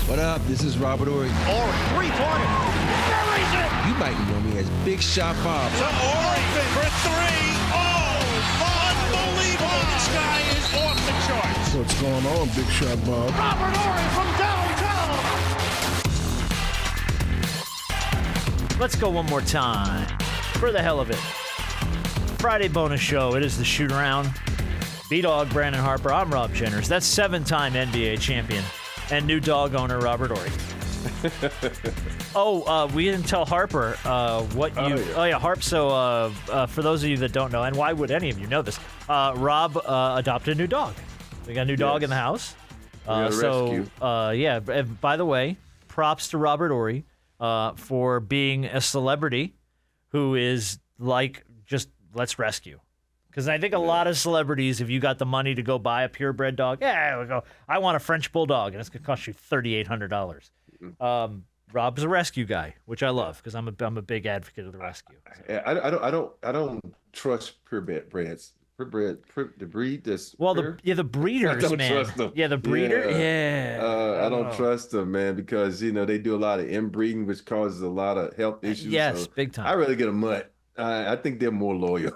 What up? This is Robert Horry. Horry, three-pointer. Buries it. You might know me as Big Shot Bob. To Horry for three. Oh, unbelievable. This guy is off the charts. What's going on, Big Shot Bob? Robert Horry from downtown. Let's go one more time. For the hell of it. Friday bonus show. It is the shoot around. B-Dog Brandon Harper. I'm Rob Jenners. That's 7-time NBA champion and new dog owner Robert Horry. We didn't tell Harper what you. Oh yeah, Harp. So for those of you that don't know, and why would any of you know this? Rob adopted a new dog. We got a new dog in the house. Rescue. Yeah. By the way, props to Robert Horry for being a celebrity who is like just let's rescue. Because I think a lot of celebrities, if you got the money to go buy a purebred dog, we go, I want a French bulldog, and it's going to cost you $3,800. Rob's a rescue guy, which I love because I'm a big advocate of the rescue. So. I don't trust purebreds. The breed that's the breeders, man. Trust them. Yeah, the breeder. Yeah. I don't trust them, man, because they do a lot of inbreeding, which causes a lot of health issues. Yes, so big time. I rather get a mutt. I think they're more loyal.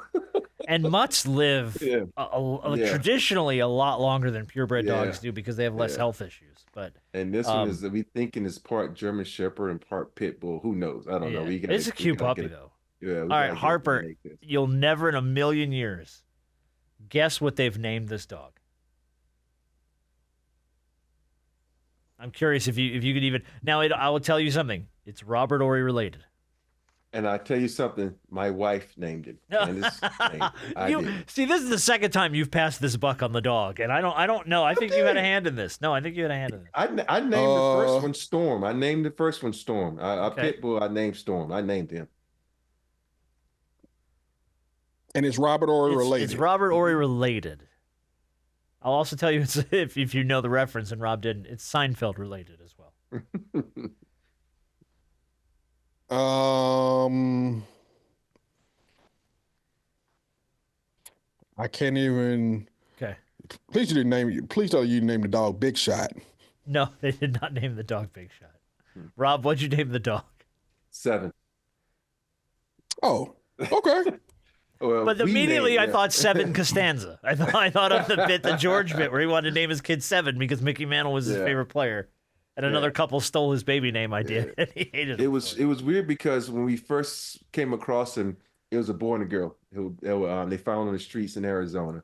And mutts live traditionally a lot longer than purebred dogs do because they have less health issues. And this one is we thinking is part German Shepherd and part Pit Bull. Who knows? I don't know. It's a cute puppy though. Yeah. All right, Harper, you'll never in a million years guess what they've named this dog. I'm curious if you could even now. I will tell you something. It's Robert Horry related. And I tell you something, my wife named it. And it's See, this is the second time you've passed this buck on the dog, and I don't know. I think you had a hand in this. No, I think you had a hand in this. I named the first one Storm. I named the first one Storm. Pit Bull, I named Storm. I named him. And it's Robert Horry related. It's Robert Horry related. I'll also tell you, if you know the reference, and Rob didn't, it's Seinfeld related as well. I can't even. Okay. Please tell you name the dog Big Shot. No, they did not name the dog Big Shot. Rob, what'd you name the dog? 7. Oh, okay. Well, but immediately I thought 7 Costanza. I thought of the George bit where he wanted to name his kid 7 because Mickey Mantle was his favorite player. And another couple stole his baby name idea. And he hated it. It was weird because when we first came across him, it was a boy and a girl who they found on the streets in Arizona.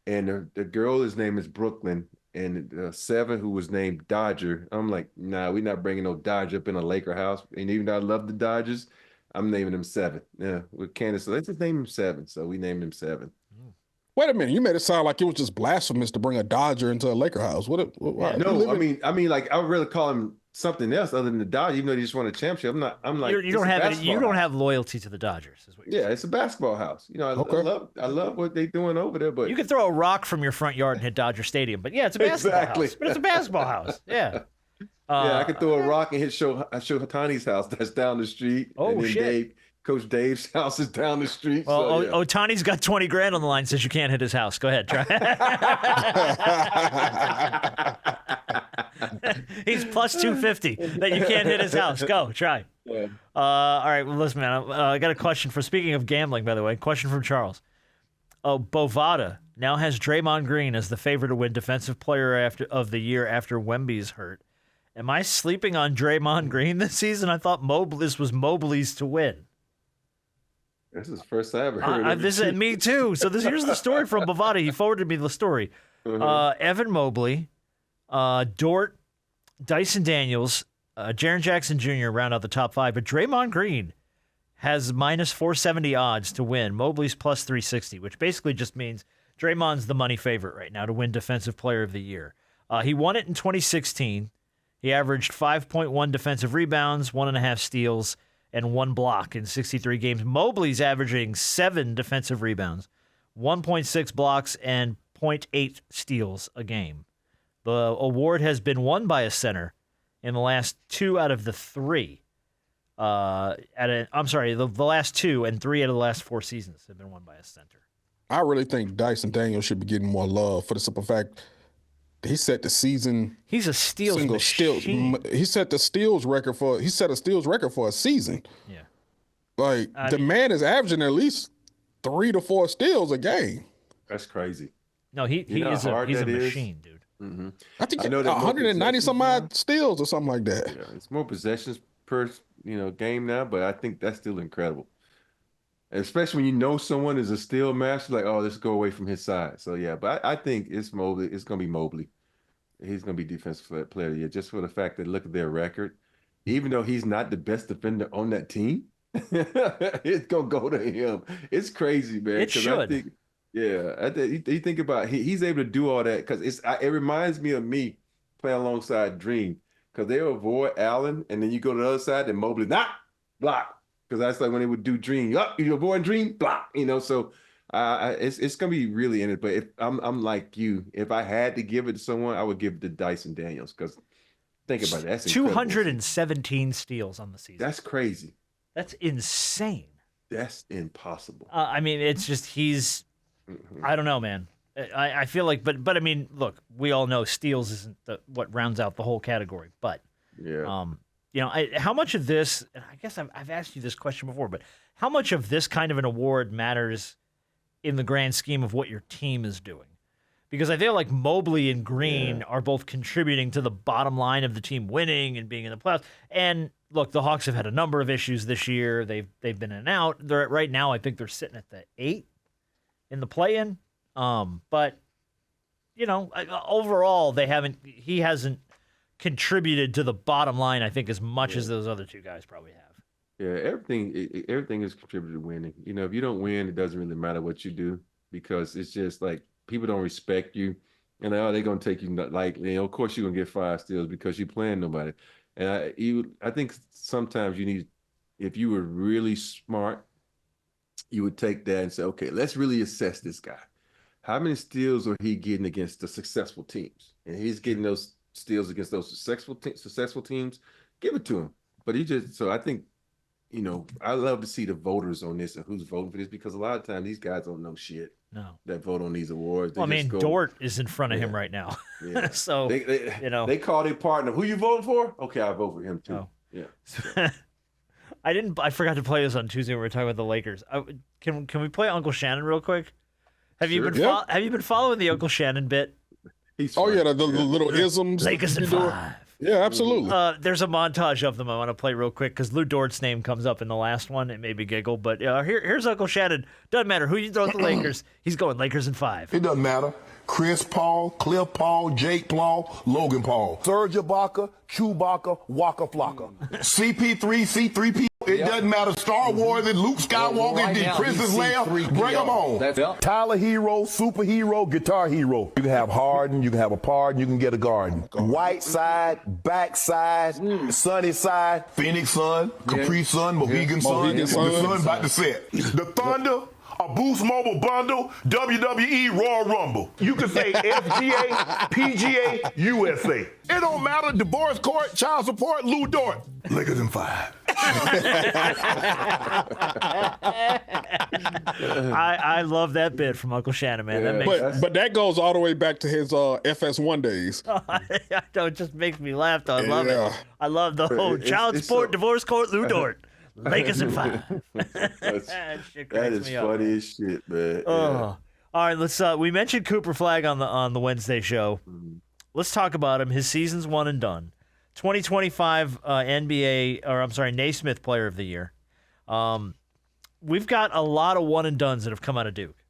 And the girl, his name is Brooklyn, and 7, who was named Dodger. I'm like, nah, we're not bringing no Dodger up in a Laker house. And even though I love the Dodgers, I'm naming him 7. Yeah, with Candace. So let's just name him 7. So we named him 7. Wait a minute! You made it sound like it was just blasphemous to bring a Dodger into a Laker house. No, I mean, like I would really call him something else other than the Dodgers, even though they just won a championship. I'm like, you don't have loyalty to the Dodgers, is what you're saying. It's a basketball house. I love what they're doing over there. But you can throw a rock from your front yard and hit Dodger Stadium. But yeah, it's a basketball house. But it's a basketball house. Yeah. I could throw a rock and hit Shohei's house that's down the street. Oh, and then shit. Coach Dave's house is down the street. Well, Otani's got $20,000 on the line. Says you can't hit his house. Go ahead, try. He's plus 250 that you can't hit his house. Go try. Yeah. All right. Well, listen, man. I got a question for. Speaking of gambling, by the way, question from Charles. Bovada now has Draymond Green as the favorite to win Defensive Player of the Year after Wemby's hurt. Am I sleeping on Draymond Green this season? I thought this was Mobley's to win. This is the first I ever heard. Me too. So here's the story from Bovada. He forwarded me the story. Evan Mobley, Dort, Dyson Daniels, Jaren Jackson Jr. round out the top 5, but Draymond Green has minus 470 odds to win. Mobley's plus 360, which basically just means Draymond's the money favorite right now to win Defensive Player of the Year. He won it in 2016. He averaged 5.1 defensive rebounds, 1.5 steals, and 1 block in 63 games. Mobley's averaging 7 defensive rebounds, 1.6 blocks, and 0.8 steals a game. The award has been won by a center in the last 2 out of the 3. The last 2 and 3 out of the last 4 seasons have been won by a center. I really think Dyson Daniels should be getting more love for the simple fact he set the season. He's a steals single machine. He set the steals record for. He set a steals record for a season. Yeah. Like the man is averaging at least 3 to 4 steals a game. That's crazy. No, he's a machine, dude. Mm-hmm. I think 190 some odd steals or something like that. Yeah, it's more possessions per game now, but I think that's still incredible. Especially when you know someone is a steal master, like, oh, let's go away from his side. So yeah, but I think it's Mobley. It's gonna be Mobley. He's gonna be defensive player of the year just for the fact that look at their record. Even though he's not the best defender on that team, it's gonna go to him. It's crazy, man. It should. I think, you think about he's able to do all that because it reminds me of me playing alongside Dream because they avoid Allen and then you go to the other side and Mobley block. Because that's like when they would do Dream. You avoid Dream, block. So it's gonna be really in it. But if I'm like you, if I had to give it to someone, I would give it to Dyson Daniels. Because think about it, that's 217 steals on the season. That's crazy. That's insane. That's impossible. I mean, it's just he's. I don't know, man. I feel like, but I mean, look, we all know steals isn't what rounds out the whole category, but yeah. How much of this, and I guess I've asked you this question before, but how much of this kind of an award matters in the grand scheme of what your team is doing? Because I feel like Mobley and Green are both contributing to the bottom line of the team winning and being in the playoffs. And look, the Hawks have had a number of issues this year. They've been in and out. They're right now, I think they're sitting at the 8 in the play-in. But overall, he hasn't contributed to the bottom line, I think, as much as those other two guys probably have. Yeah, everything is contributed to winning. If you don't win, it doesn't really matter what you do because it's just like people don't respect you, and they're gonna take you lightly. Of course, you're gonna get 5 steals because you're playing nobody. And I think sometimes you need, if you were really smart, you would take that and say, okay, let's really assess this guy. How many steals are he getting against the successful teams? And he's getting those steals against those successful teams, give it to him. But so I think, I love to see the voters on this and who's voting for this because a lot of times these guys don't know shit. No. That vote on these awards. Well, Dort is in front of him right now. Yeah. So, they call their partner. Who you voting for? Okay, I vote for him too. Oh. Yeah. So. I forgot to play this on Tuesday when we were talking about the Lakers. Can we play Uncle Shannon real quick? Have you been following the Uncle Shannon bit? He's the little isms. Lakers in 5. Yeah, absolutely. There's a montage of them I want to play real quick because Lou Dort's name comes up in the last one. It made me giggle, but here's Uncle Shannon. Doesn't matter who you throw at the Lakers. He's going Lakers in 5. It doesn't matter. Chris Paul, Cliff Paul, Jake Paul, Logan Paul, Serge Ibaka, Chewbacca, Waka Flocka, CP3, C3P. It doesn't matter. Star Wars and Luke Skywalker did Princess Leia. Bring them on. Tyler Hero, superhero, guitar hero. You can have Harden, you can have a pardon, you can get a garden. White side, backside, sunny side, Phoenix Sun, Capri Sun, Mohegan Sun. The sun about to set. The Thunder. A Boost Mobile bundle, WWE Royal Rumble. You can say FGA, PGA, USA. It don't matter. Divorce court, child support, Lou Dort. Lakers in 5. I love that bit from Uncle Shannon, man. Yeah. That makes But that goes all the way back to his FS1 days. it just makes me laugh. Though. I love it. I love the whole child support, divorce court, Lou Dort. Lakers in 5. That is funny as shit, man. All right, let's. We mentioned Cooper Flagg on the Wednesday show. Let's talk about him. His season's one and done. 2025 Naismith Player of the Year. We've got a lot of one and dones that have come out of Duke.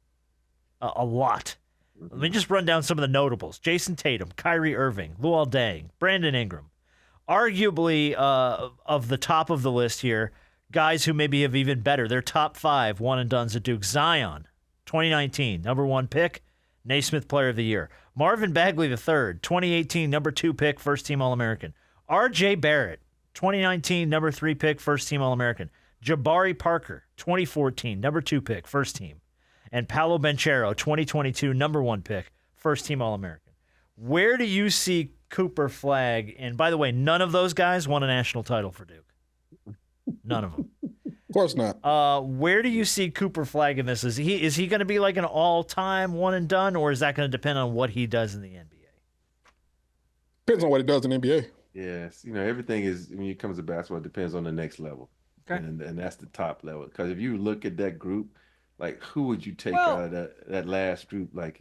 A lot. Let me just run down some of the notables: Jason Tatum, Kyrie Irving, Luol Deng, Brandon Ingram. Arguably, of the top of the list here. Guys who maybe have even better. They're top 5 one and dones at Duke. Zion, 2019, number 1 pick, Naismith Player of the Year. Marvin Bagley III, 2018, number 2 pick, first team All-American. R.J. Barrett, 2019, number 3 pick, first team All-American. Jabari Parker, 2014, number 2 pick, first team. And Paolo Banchero, 2022, number 1 pick, first team All-American. Where do you see Cooper Flagg? And by the way, none of those guys won a national title for Duke. None of them. Of course not. Where do you see Cooper Flagg in this? Is he going to be like an all-time one and done, or is that going to depend on what he does in the NBA? Depends on what he does in the NBA. Yes, everything is when it comes to basketball, it depends on the next level. Okay. And that's the top level. Because if you look at that group, like who would you take Well- out of that last group? Like,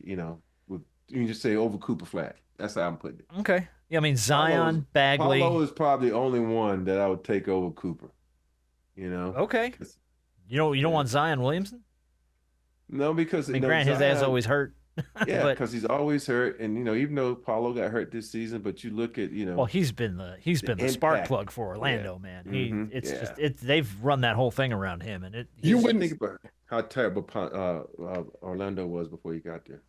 with you just say over Cooper Flagg. That's how I'm putting it. Okay. Yeah, I mean Zion, Bagley. Paulo is probably the only one that I would take over Cooper. Okay. You don't want Zion Williamson? No, because I mean, Grant, his ass always hurt. Yeah, But- because he's always hurt, and even though Paulo got hurt this season, but you look at Well, he's been the spark impact. plug for Orlando, man. It's Yeah. just they've run that whole thing around him, and you wouldn't- wouldn't think about how terrible Orlando was before he got there.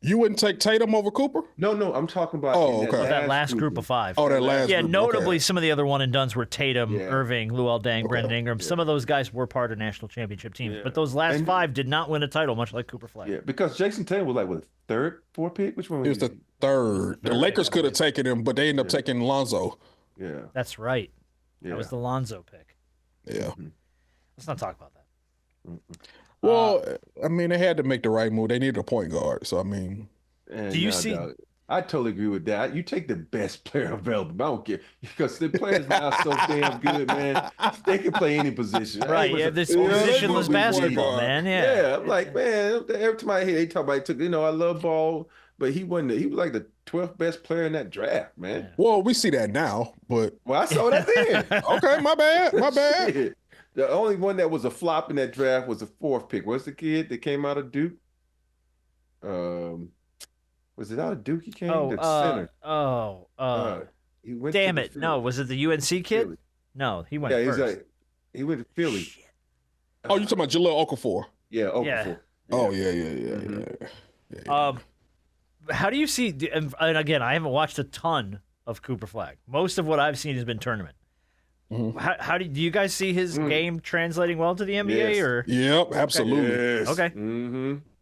You wouldn't take Tatum over Cooper? No, I'm talking about Oh, in okay. that last group of five. Oh, that last Yeah, group. notably Okay. some of the other one and dones were Tatum, Yeah. Irving, Luol Deng, Brandon Ingram. Some of those guys were part of national championship teams, but those last five did not win a title, much like Cooper Flagg. Yeah, because Jason Tatum was like what, third, fourth pick? Which one He was the third. The Lakers could have taken him, but they ended up taking Lonzo. Yeah, That's right. yeah. That was the Lonzo pick. Yeah. Let's not talk about that. Well, I mean, they had to make the right move. They needed a point guard. So, I mean, And Do you no see- doubt, I totally agree with that. You take the best player available. I don't care because the players now are so damn good, man. They can play any position. Right, Hey, yeah, this that's what positionless we basketball, want. man. Yeah. I'm like, man, every time I hear they talk about it, took, I love ball, but he wasn't. He was like the 12th best player in that draft, man. well, we see that now, but Well, I saw that then. okay, my bad. My bad. Shit. The only one that was a flop in that draft was the fourth pick. What's the kid that came out of Duke? Was it out of Duke? He came to center. He went Damn to it. the No, Philly. was it the UNC kid? Philly. No, he went Yeah, he's first. like he went to Philly. Oh, you talking about Jahlil Okafor? Yeah, Okafor. Yeah. Oh, yeah. How do you see, and again, I haven't watched a ton of Cooper Flagg. Most of what I've seen has been tournament. How do you guys see his game translating well to the NBA? Yes. Or Yep, absolutely. Yes. Okay.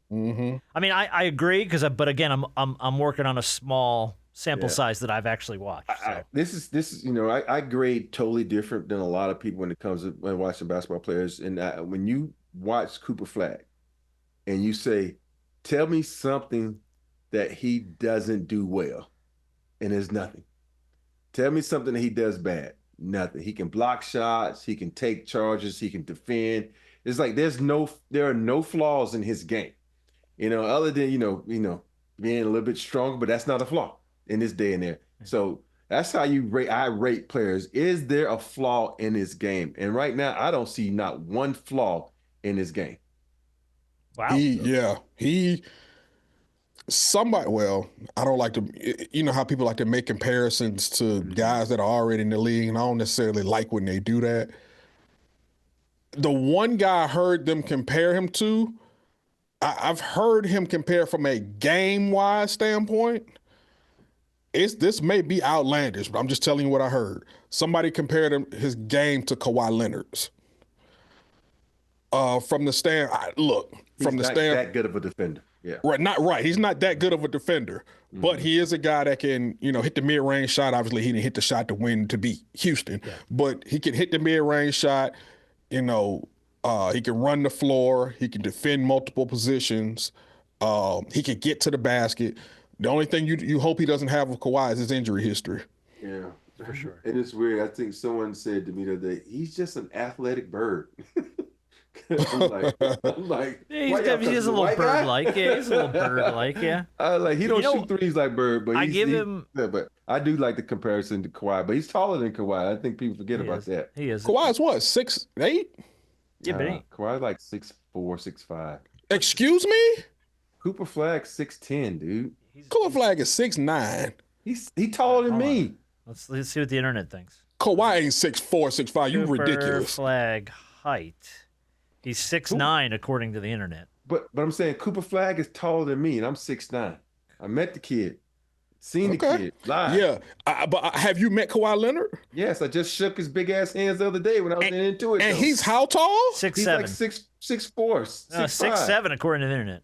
I mean, I agree but again, I'm working on a small sample size that I've actually watched. So. This is I grade totally different than a lot of people when it comes to when watching basketball players. And when you watch Cooper Flagg and you say, tell me something that he doesn't do well, and there's nothing. Tell me something that he does bad. Nothing. He can block shots. He can take charges. He can defend. It's like there are no flaws in his game. Other than being a little bit stronger, but that's not a flaw in this day and there. So that's how I rate players. Is there a flaw in his game? And right now, I don't see not one flaw in his game. Wow. Well, I don't like to, how people like to make comparisons to guys that are already in the league, and I don't necessarily like when they do that. The one guy I heard them compare him to, I've heard him compare from a game-wise standpoint. This may be outlandish, but I'm just telling you what I heard. Somebody compared his game to Kawhi Leonard's. From the stand, He's not that good of a defender. Yeah. Right. He's not that good of a defender, but he is a guy that can, hit the mid-range shot. Obviously, he didn't hit the shot to win to beat Houston, but he can hit the mid-range shot. He can run the floor. He can defend multiple positions. He can get to the basket. The only thing you hope he doesn't have with Kawhi is his injury history. Yeah, for sure. And it's weird. I think someone said to me the other day, he's just an athletic bird. I'm like, Yeah, why y'all he's a talking little white guy? bird-like. Yeah, he's a little bird-like. Yeah. He don't shoot threes like Bird, but but I do like the comparison to Kawhi. But he's taller than Kawhi. I think people forget about that. He is. Kawhi's what, 6'8"? Yeah, but he, Kawhi's like 6'4", 6'5". Excuse me? Cooper Flagg 6'10", dude. Cooper Flagg is 6'9". He taller than me. let's see what the internet thinks. Kawhi ain't 6'4", 6'5". You Cooper ridiculous. Flagg height. He's 6'9", according to the internet. But I'm saying Cooper Flagg is taller than me, and I'm 6'9". I met the kid, seen the kid live. Yeah, but have you met Kawhi Leonard? Yes, I just shook his big ass hands the other day when I was into it. And though. he's how tall? 6'7". He's like 6'4", 6'5". 6'7", according to the internet.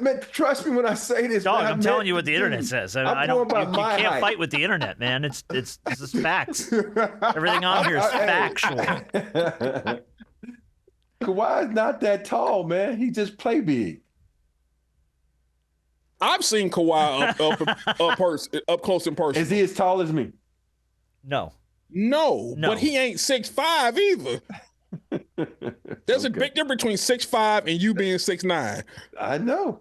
Man, trust me when I say this. Dog, man, I'm telling you what the internet says. I don't. You can't fight with the internet, man. It's just facts. Everything on here is factual. Kawhi's not that tall, man. He just play big. I've seen Kawhi up close in person. Is he as tall as me? No. No, but he ain't 6'5" either. There's a big difference between 6'5" and you being 6'9". I know.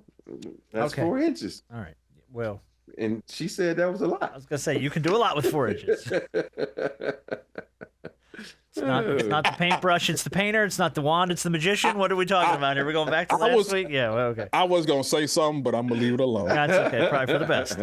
That's 4 inches. All right. Well, and she said that was a lot. I was gonna say you can do a lot with 4 inches. It's not the paintbrush, it's the painter. It's not the wand, it's the magician. What are we talking about here? We're going back to last week? Yeah, well, okay. I was going to say something, but I'm going to leave it alone. That's okay. Probably for the best.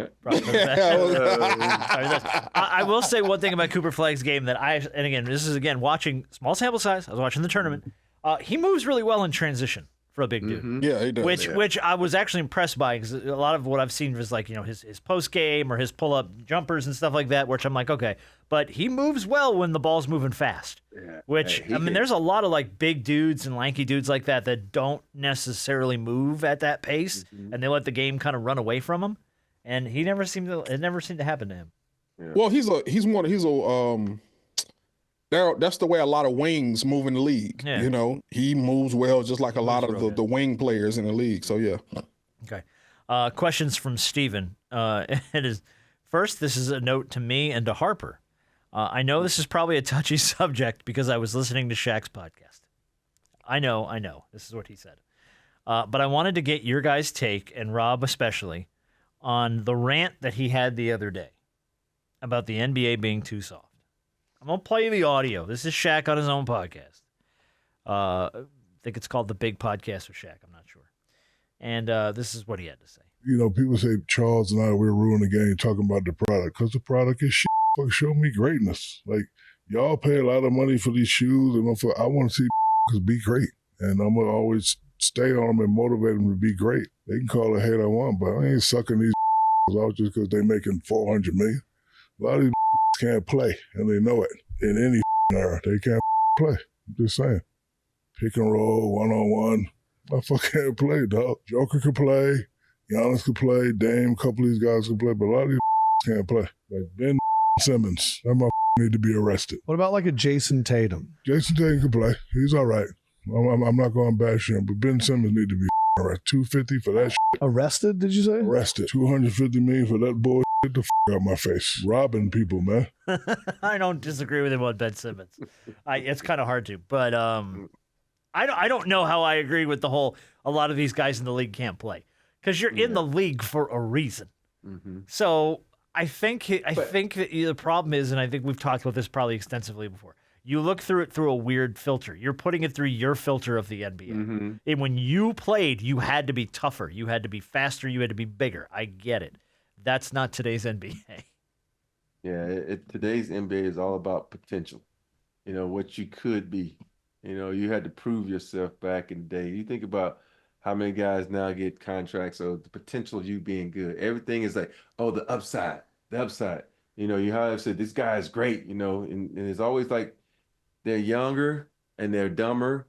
I will say one thing about Cooper Flagg's game that and again, this is, watching small sample size. I was watching the tournament. He moves really well in transition for a big dude. Mm-hmm. Yeah, he does. Which I was actually impressed by, because a lot of what I've seen was like, his post game or his pull up jumpers and stuff like that, which I'm like, okay, but he moves well when the ball's moving fast. Yeah. Which there's a lot of like big dudes and lanky dudes like that don't necessarily move at that pace, and they let the game kind of run away from him. And it never seemed to happen to him. Yeah. Well, that's the way a lot of wings move in the league. Yeah. He moves well, just like a lot of the wing players in the league. So yeah. Okay. Questions from Steven. First, this is a note to me and to Harper. I know this is probably a touchy subject because I was listening to Shaq's podcast. I know. This is what he said. But I wanted to get your guys' take, and Rob especially, on the rant that he had the other day about the NBA being too soft. I'm going to play you the audio. This is Shaq on his own podcast. I think it's called The Big Podcast with Shaq. I'm not sure. And this is what he had to say. People say Charles and I, we're ruining the game talking about the product because the product is shit. Fuck, show me greatness. Like, y'all pay a lot of money for these shoes, and I want to see be great. And I'm going to always stay on them and motivate them to be great. They can call it hate I want, but I ain't sucking these out just because they making $400 million. A lot of these can't play, and they know it. In any era, they can't play. I'm just saying. Pick and roll, one-on-one. I can't play, dog. Joker can play. Giannis can play. Dame, a couple of these guys can play, but a lot of these can't play. Like Ben Simmons, that need to be arrested. What about like a Jason Tatum? Jason Tatum can play. He's all right. I'm not going to bash him, but Ben Simmons need to be arrested. $250 for that shit. Arrested, did you say? Arrested. $250 million for that bullshit. Get the out my face. Robbing people, man. I don't disagree with him on Ben Simmons. It's kind of hard to, but I don't know how I agree with the whole a lot of these guys in the league can't play, because you're in the league for a reason. Mm-hmm. So I think that the problem is, and I think we've talked about this probably extensively before, you look through it through a weird filter. You're putting it through your filter of the NBA. Mm-hmm. And when you played, you had to be tougher. You had to be faster. You had to be bigger. I get it. That's not today's NBA. Yeah, today's NBA is all about potential. What you could be. You had to prove yourself back in the day. You think about how many guys now get contracts of the potential of you being good. Everything is like, oh, the upside. You have said, this guy is great, and it's always like they're younger and they're dumber,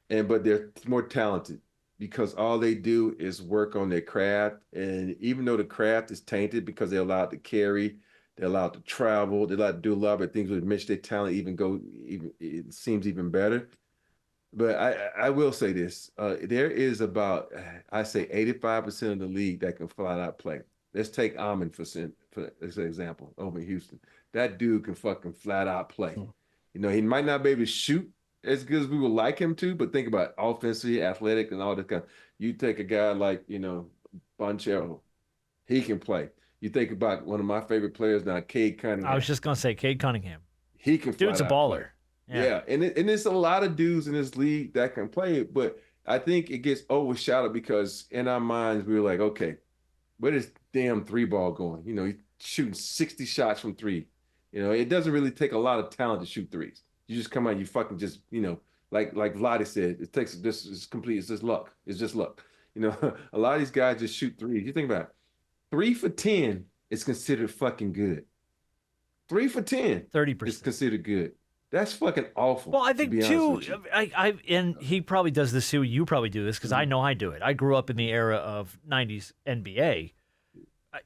but they're more talented because all they do is work on their craft. And even though the craft is tainted because they're allowed to carry, they're allowed to travel, they're allowed to do a lot of things which makes their talent it seems even better. But I will say this, there is about, I say 85% of the league that can flat out play. Let's take Amon for as an example over in Houston. That dude can fucking flat out play. He might not be able to shoot as good as we would like him to, but think about offensively, athletic, and all this kind. You take a guy like, Bonchero, he can play. You think about one of my favorite players now, Cade Cunningham. I was just going to say Cade Cunningham. He can Dude's a baller. Play. Yeah. And it's a lot of dudes in this league that can play, but I think it gets overshadowed because in our minds, we were like, okay, where is damn three ball going? He's shooting 60 shots from three. It doesn't really take a lot of talent to shoot threes. You just come out, you fucking just, like Vlade said, it takes this is complete. It's just luck. A lot of these guys just shoot threes. You think about it, 3 for 10 is considered fucking good. 3 for 10, 30% is considered good. That's fucking awful. Well, I think too, and he probably does this too. You probably do this because I know I do it. I grew up in the era of 90s NBA.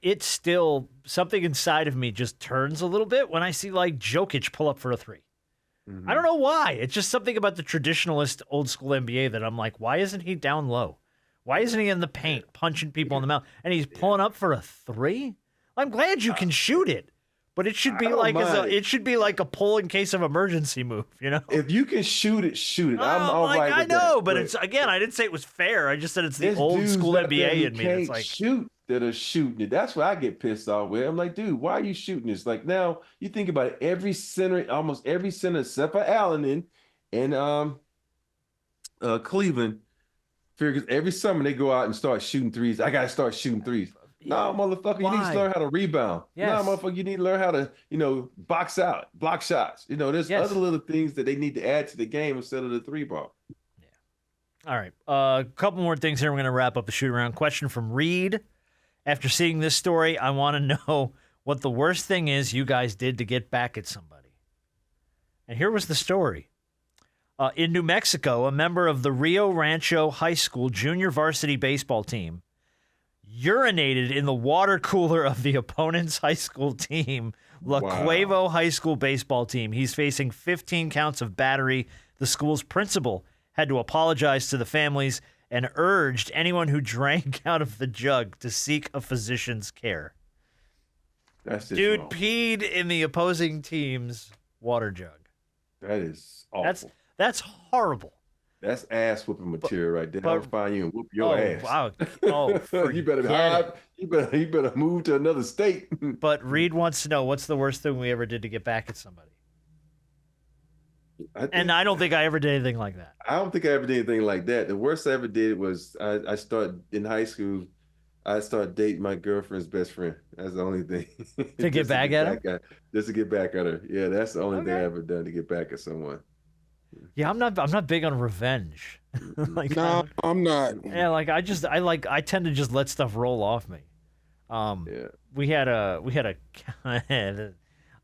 It's still something inside of me just turns a little bit when I see like Jokic pull up for a three. Mm-hmm. I don't know why. It's just something about the traditionalist old school NBA that I'm like, why isn't he down low? Why isn't he in the paint punching people in the mouth? And he's pulling up for a 3? I'm glad you can shoot it, but it should be like a pull in case of emergency move, you know? If you can shoot it, shoot it. I'm all like, right with I know, that, but it's again, I didn't say it was fair. I just said it's the there's old dudes school out there NBA who in me. can't It's like shoot that are shooting it. That's why I get pissed off with. I'm like, dude, why are you shooting this? Like now you think about it, almost every center except for Allen and Cleveland figures every summer they go out and start shooting threes. I gotta start shooting threes. No, motherfucker, you need to learn how to rebound. Yes. No, motherfucker, you need to learn how to, box out, block shots. There's other little things that they need to add to the game instead of the 3-ball. Yeah. All right. A couple more things here. We're going to wrap up the shoot around. Question from Reed. After seeing this story, I want to know what the worst thing is you guys did to get back at somebody. And here was the story. In New Mexico, a member of the Rio Rancho High School junior varsity baseball team urinated in the water cooler of the opponent's high school team, La Cuevo High School baseball team. He's facing 15 counts of battery. The school's principal had to apologize to the families and urged anyone who drank out of the jug to seek a physician's care. That's just Dude wrong. peed in the opposing team's water jug. That is awful. That's horrible. That's ass whooping material right there. but- I'll find you and whoop your ass. Wow. Oh, you better forget hide. it. You better move to another state. But Reed wants to know, what's the worst thing we ever did to get back at somebody? And I don't think I ever did anything like that. I don't think I ever did anything like that. The worst I ever did was I started in high school. I started dating my girlfriend's best friend. That's the only thing. To get back at her? Just to get back at her. Yeah, that's the only thing I ever done to get back at someone. Yeah, I'm not big on revenge. Like, No, I'm not. Yeah, like I tend to just let stuff roll off me. Yeah. We had a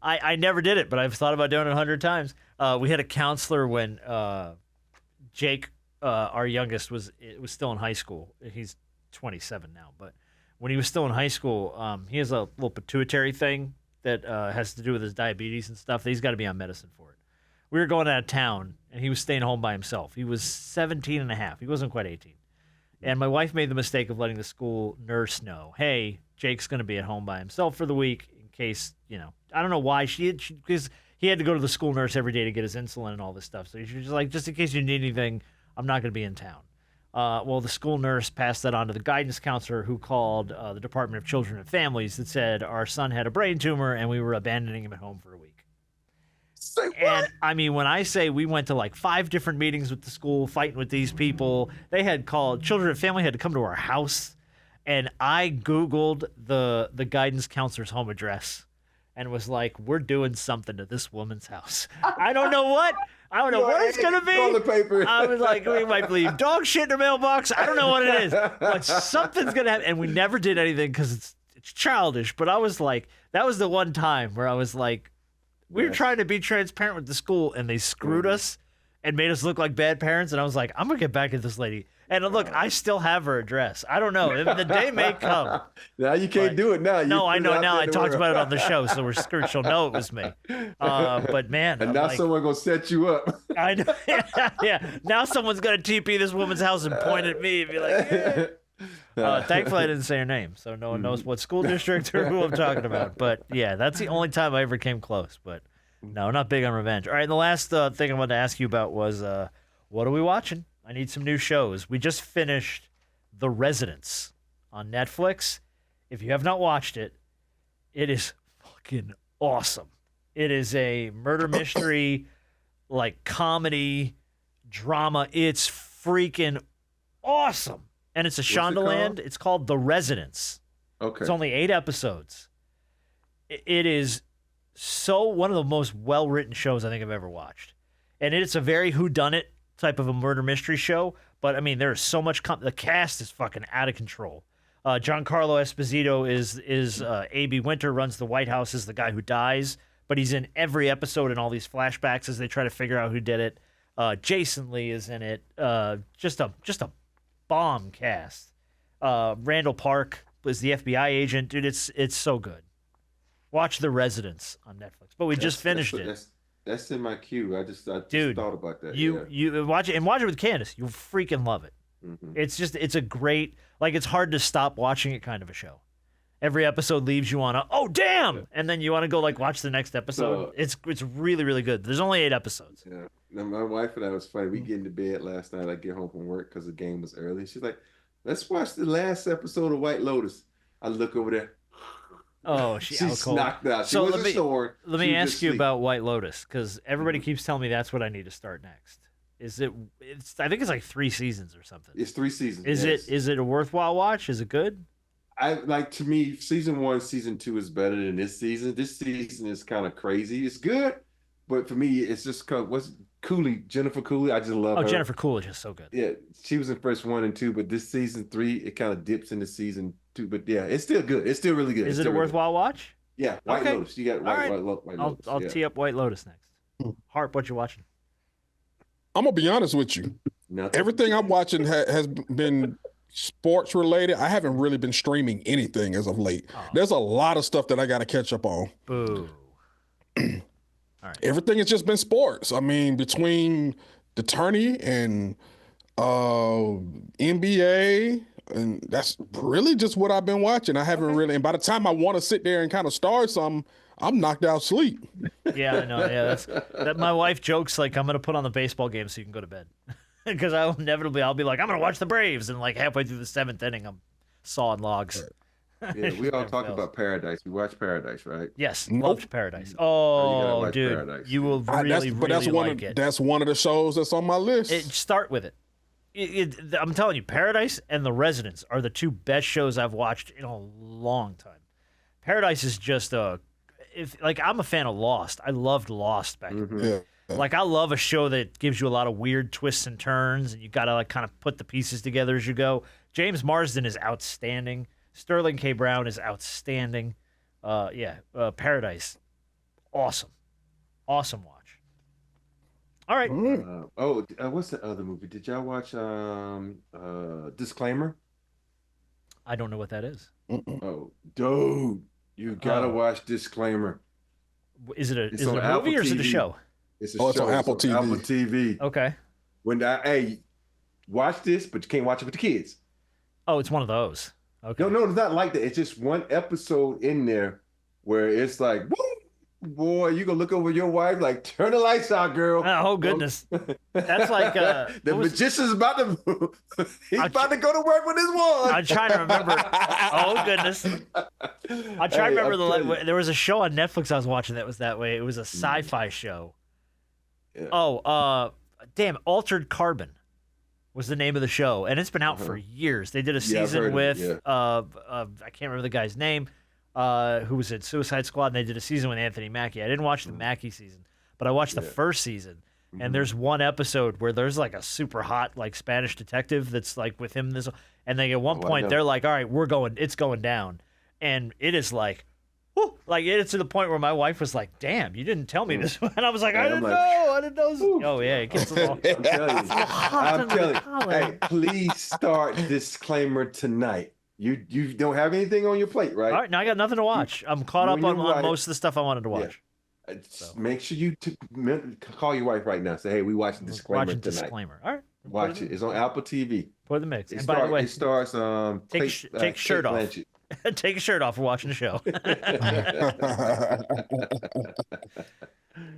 I never did it, but I've thought about doing it 100 times. We had a counselor when Jake, our youngest, was still in high school. He's 27 now, but when he was still in high school, he has a little pituitary thing that has to do with his diabetes and stuff. He's got to be on medicine for it. We were going out of town, and he was staying home by himself. He was 17 and a half. He wasn't quite 18. And my wife made the mistake of letting the school nurse know, hey, Jake's going to be at home by himself for the week in case, I don't know why because he had to go to the school nurse every day to get his insulin and all this stuff. So she was just like, just in case you need anything, I'm not going to be in town. Well, the school nurse passed that on to the guidance counselor who called the Department of Children and Families that said our son had a brain tumor and we were abandoning him at home for a week. Say what? And I mean, when I say we went to like 5 different meetings with the school, fighting with these people, they had called Children and Family had to come to our house, and I Googled the guidance counselor's home address, and was like, we're doing something to this woman's house. I don't know what. I don't know what it's gonna be. Toilet paper. I was like, we might leave dog shit in her mailbox. I don't know what it is, but something's gonna happen. And we never did anything because it's childish. But I was like, that was the one time where I was like, we were trying to be transparent with the school, and they screwed us and made us look like bad parents. And I was like, I'm going to get back at this lady. And look, I still have her address. I don't know. The day may come. Now you can't do it now. No, I know now. I talked about it on the show, so we're screwed. She'll know it was me. But man. And now someone's going to set you up. I know. Yeah. Now someone's going to TP this woman's house and point at me and be like, yeah. Thankfully, I didn't say her name, so no one knows what school district or who I'm talking about. But yeah, that's the only time I ever came close. But no, not big on revenge. All right, and the last thing I wanted to ask you about was what are we watching? I need some new shows. We just finished The Residents on Netflix. If you have not watched it, it is fucking awesome. It is a murder mystery, like comedy, drama. It's freaking awesome. And it's a Shondaland. It's called The Residents. Okay. It's only 8 episodes. It is one of the most well-written shows I think I've ever watched. And it's a very whodunit type of a murder mystery show. But, I mean, there's so much... the cast is fucking out of control. Giancarlo Esposito is A.B. Winter, runs the White House, is the guy who dies. But he's in every episode in all these flashbacks as they try to figure out who did it. Jason Lee is in it. Just a bomb cast. Randall Park was the FBI agent. Dude, it's so good. Watch The Residents on Netflix. But we just finished it. That's in my queue. I just Dude, thought about that. You watch it, and watch it with Candace. You'll freaking love it. It's a great, like, it's hard to stop watching it kind of a show. Every episode leaves you on a, oh, damn! And then you want to go, like, watch the next episode. It's really, really good. There's only 8 episodes. Yeah. Now, my wife and I was funny. We get into bed last night. I get home from work because the game was early. She's like, let's watch the last episode of White Lotus. I look over there. Oh, she's knocked out. So let me ask you about White Lotus, because everybody keeps telling me that's what I need to start next. I think it's like 3 seasons or something. It's 3 seasons. Is it a worthwhile watch? Is it good? To me, season 1, season 2 is better than this season. This season is kind of crazy. It's good, but for me, it's just what's Cooley, Jennifer Cooley. I just love her. Oh, Jennifer Coolidge is so good. Yeah, she was in first 1 and 2, but this season 3, it kind of dips into season 2. But yeah, it's still good. It's still really good. Is it a worthwhile watch? Yeah, White Lotus. You got White Lotus. I'll tee up White Lotus next. Harp, what you watching? I'm gonna be honest with you. Everything I'm watching has been sports related. I haven't really been streaming anything as of late. There's a lot of stuff that I got to catch up on. Boo. All right. Everything has just been sports. I mean, between the tourney and NBA, and that's really just what I've been watching. I haven't really, and by the time I want to sit there and kind of start something, I'm knocked out sleep. Yeah, I know. Yeah, that my wife jokes like I'm gonna put on the baseball game so you can go to bed, because I'll be like I'm gonna watch the Braves, and like halfway through the 7th inning I'm sawing logs. Yeah, we all talk about Paradise. We watch Paradise, right? Yes, loved Paradise. Oh, dude, Paradise. You will really like it. That's one of the shows that's on my list. Start with it. I'm telling you, Paradise and The Residents are the 2 best shows I've watched in a long time. Paradise is just I'm a fan of Lost. I loved Lost back in the day. Like, I love a show that gives you a lot of weird twists and turns, and you got to like kind of put the pieces together as you go. James Marsden is outstanding. Sterling K. Brown is outstanding. Paradise, awesome watch. All right. What's the other movie? Did y'all watch Disclaimer? I don't know what that is. Oh, dude, you gotta watch Disclaimer. Is it a movie or is it a show? It's a show. It's on Apple TV. Apple TV. Okay. Watch this, but you can't watch it with the kids. Oh, it's one of those. Okay. No, it's not like that. It's just one episode in there where it's like, woo, boy, you gonna look over your wife like, turn the lights out, girl. Oh goodness, that's like the magician's about to about to go to work with his wand. I'm trying to remember. Oh goodness, I'm trying to remember there was a show on Netflix I was watching that was that way. It was a sci-fi show. Yeah. Damn, Altered Carbon was the name of the show, and it's been out for years. They did a season with I can't remember the guy's name, who was in Suicide Squad, and they did a season with Anthony Mackie. I didn't watch the Mackie season, but I watched the first season, and there's one episode where there's like a super hot like Spanish detective that's like with him and they at one point they're like, all right, it's going down, and it is like, whew, like it's to the point where my wife was like, damn, you didn't tell me this, and I was like, I didn't know. Oh yeah, it gets a little. I'm telling you, hey, please start Disclaimer tonight. You don't have anything on your plate, right? All right, now I got nothing to watch. I'm caught up on most of the stuff I wanted to watch. Yeah. Make sure you call your wife right now. Say, hey, we watching Disclaimer tonight. Disclaimer. All right. Watch it. It's on Apple TV. Put in the mix. And by the way, it stars take shirt off. Take a shirt off for watching the show.